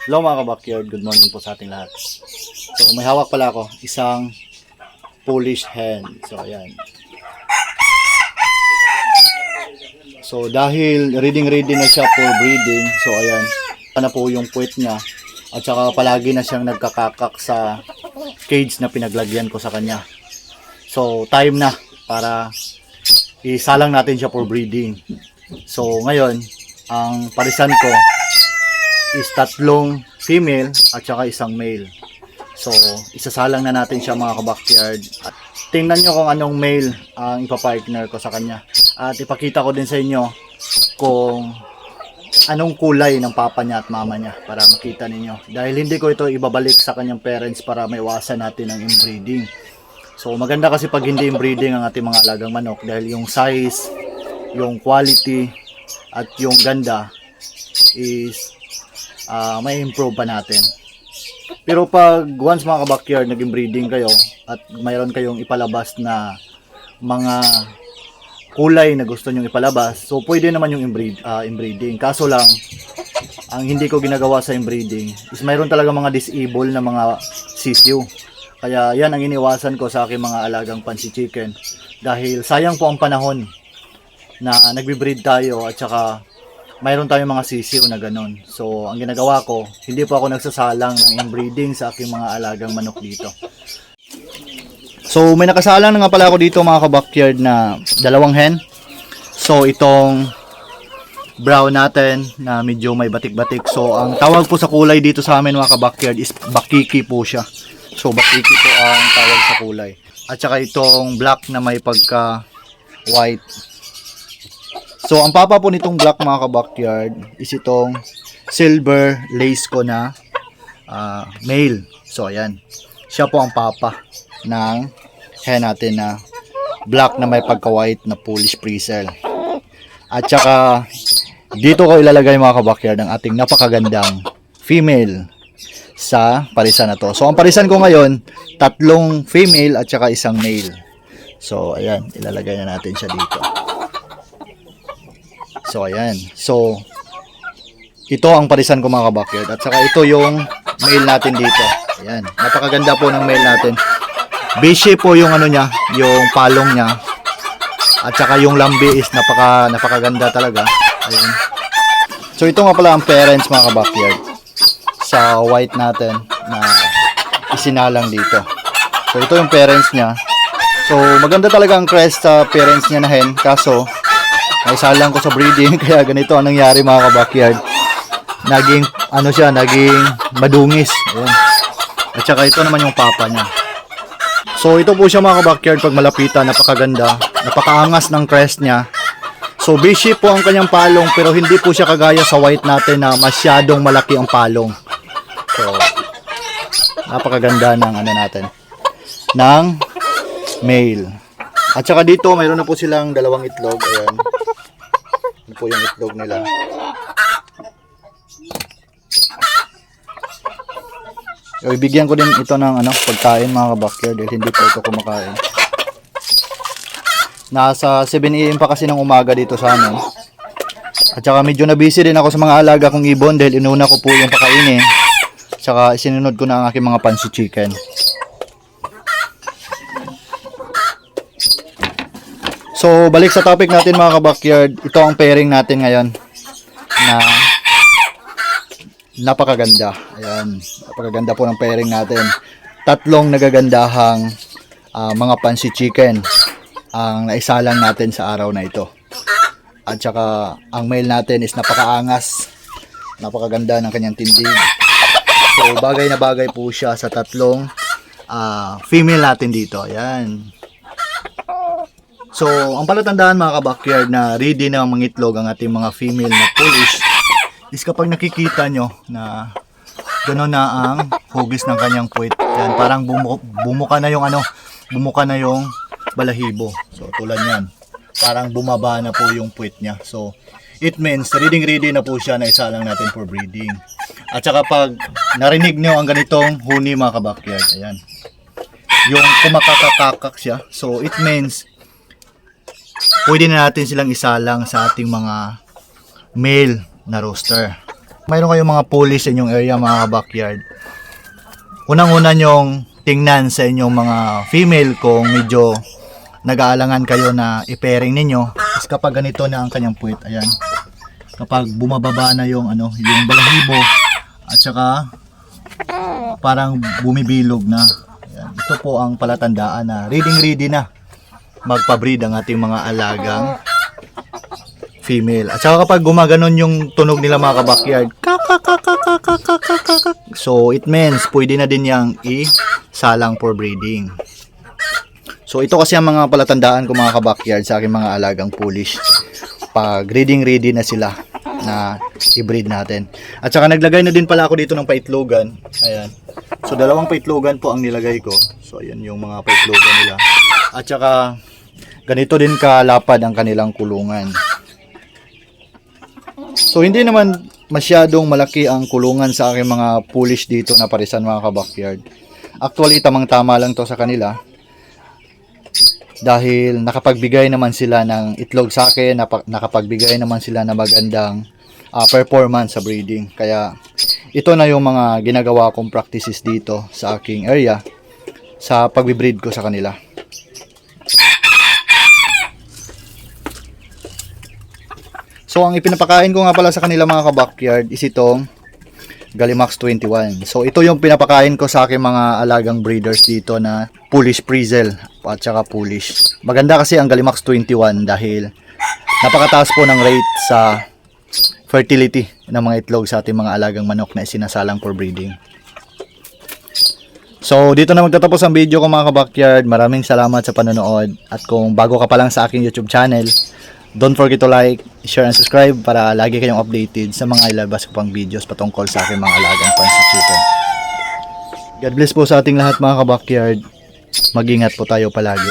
Hello mga ka-backyard, good morning po sa ating lahat. So may hawak pala ako, isang Polish hen. So ayan. So dahil ready na siya for breeding, so ayan, na po yung puwet niya. At saka palagi na siyang nagkakakak sa cage na pinaglagyan ko sa kanya. So time na para isalang natin siya for breeding. So ngayon, ang parisan ko is 3 female at saka isang male. So isasalang na natin siya mga ka-backyard. At tingnan nyo kung anong male ang ipapartner ko sa kanya. At ipakita ko din sa inyo kung anong kulay ng papa niya at mama niya para makita ninyo. Dahil hindi ko ito ibabalik sa kanyang parents para maiwasan natin ang inbreeding. So maganda kasi pag hindi inbreeding ang ating mga alagang manok dahil yung size, yung quality at yung ganda is may improve pa natin. Pero pag once mga ka-backyard naging breeding kayo at mayroon kayong ipalabas na mga kulay na gusto nyong ipalabas, so pwede naman yung inbreeding. Kaso lang, ang hindi ko ginagawa sa inbreeding is mayroon talaga mga disable na mga sisiu. Kaya yan ang iniwasan ko sa aking mga alagang pansi chicken. Dahil sayang po ang panahon na nagbe-breed tayo at saka mayroon tayong mga sisiw na ganun. So ang ginagawa ko, hindi po ako nagsasalang ng inbreeding sa aking mga alagang manok dito. So may nakasalang na nga pala ako dito mga ka-backyard na 2 hen. So itong brown natin na medyo may batik-batik. So ang tawag po sa kulay dito sa amin mga ka-backyard is bakiki po siya. So bakiki po ang tawag sa kulay. At saka itong black na may pagka white. So ang papa po nitong black mga ka-backyard is itong silver lace ko na male. So ayan, siya po ang papa ng hen natin na black na may pagka-white na Polish Friesian. At saka dito ko ilalagay mga ka-backyard ang ating napakagandang female sa parisan na to. So ang parisan ko ngayon, 3 female at saka isang male. So ayan, ilalagay na natin siya dito. So ayan. So ito ang parisan ko mga ka-backyard. At saka ito yung male natin dito. Ayan. Napakaganda po ng male natin. B-shape po yung ano niya, yung palong niya. At saka yung lambi is napakaganda talaga. Ayan. So ito nga pala ang parents mga ka-backyard sa white natin na isinalang dito. So ito yung parents niya. So maganda talaga ang crest sa parents niya na hen. Kaso naisalang ko sa breeding kaya ganito ang nangyari mga ka-backyard. Naging naging madungis. Ayan. At saka ito naman yung papa niya. So ito po siya mga ka-backyard pag malapitan, napakaganda, napakaangas ng crest niya. So B-shape po ang kanyang palong pero hindi po siya kagaya sa white natin na masyadong malaki ang palong. So napakaganda ng natin ng male. At saka dito mayroon na po silang 2 itlog. Ayan. Ito po yung itlog nila. So, ibigyan ko din ito ng pagkain mga ka-backyard dahil hindi po ito kumakain. Nasa 7 AM pa kasi ng umaga dito sa amin. At saka medyo na busy din ako sa mga alaga kong ibon dahil inuna ko po yung pakainin. At saka isinunod ko na ang aking mga pansi chicken. So balik sa topic natin mga ka-backyard. Ito ang pairing natin ngayon na napakaganda. Ayan, napakaganda po ng pairing natin. 3 nagagandahang mga pansi chicken ang naisalang natin sa araw na ito. At saka ang male natin is napakaangas, napakaganda ng kanyang tindig. So bagay na bagay po siya sa 3 female natin dito. Ayan. So ang palatandaan mga ka-backyard na ready na mangitlog ang ating mga female na Polish is kapag nakikita nyo na gano'n na ang hugis ng kanyang puwet. Yan, parang bumuka na yung bumuka na yung balahibo. So tulad yan, parang bumaba na po yung puwet niya. So it means ready na po siya na isalang natin for breeding. At saka pag narinig nyo ang ganitong huni mga ka-backyard, ayan, yung kumakakakak siya, so it means pwede na natin silang isalang sa ating mga male na rooster. mayroon kayong mga police sa inyong area, mga backyard, unang-una nyong tingnan sa inyong mga female kung medyo nag-aalangan kayo na i-pairing ninyo. Tapos kapag ganito na ang kanyang puwet, ayan, kapag bumababa na yung yung balahibo at saka parang bumibilog na, ayan, ito po ang palatandaan na ready na magpa-breed ang ating mga alagang female. At saka kapag gumaganon yung tunog nila, mga kabakyard, so it means pwede na din yang isalang for breeding. So ito kasi ang mga palatandaan ko, mga kabakyard, sa aking mga alagang Polish pag ready na sila na i-breed natin. At saka naglagay na din pala ako dito ng paitlogan. Ayan. So 2 paitlogan po ang nilagay ko. So ayan yung mga paitlogan nila. At saka ganito din kalapad ang kanilang kulungan. So hindi naman masyadong malaki ang kulungan sa aking mga Polish dito na parisan, mga kabakyard. Actually tamang-tama lang to sa kanila. Dahil nakapagbigay naman sila ng itlog sa akin, nakapagbigay naman sila ng magandang performance sa breeding. Kaya ito na yung mga ginagawa kong practices dito sa aking area sa pagbe-breed ko sa kanila. So ang ipinapakain ko nga pala sa kanila, mga kabakyard, is itong Gallimax 21. So ito yung pinapakain ko sa aking mga alagang breeders dito na Polish Frizzle at saka Polish. Maganda kasi ang Gallimax 21 dahil napakataas po ng rate sa fertility ng mga itlog sa ating mga alagang manok na isinasalang for breeding. So dito na magtatapos ang video ko, mga kabakyard. Maraming salamat sa panonood. At kung bago ka pa lang sa aking YouTube channel, don't forget to like, share, and subscribe para lagi kayong updated sa mga ilabas ko pang videos patungkol sa aking mga alagang Pansy Chicken. God bless po sa ating lahat, mga kabakyard. Mag-ingat po tayo palagi.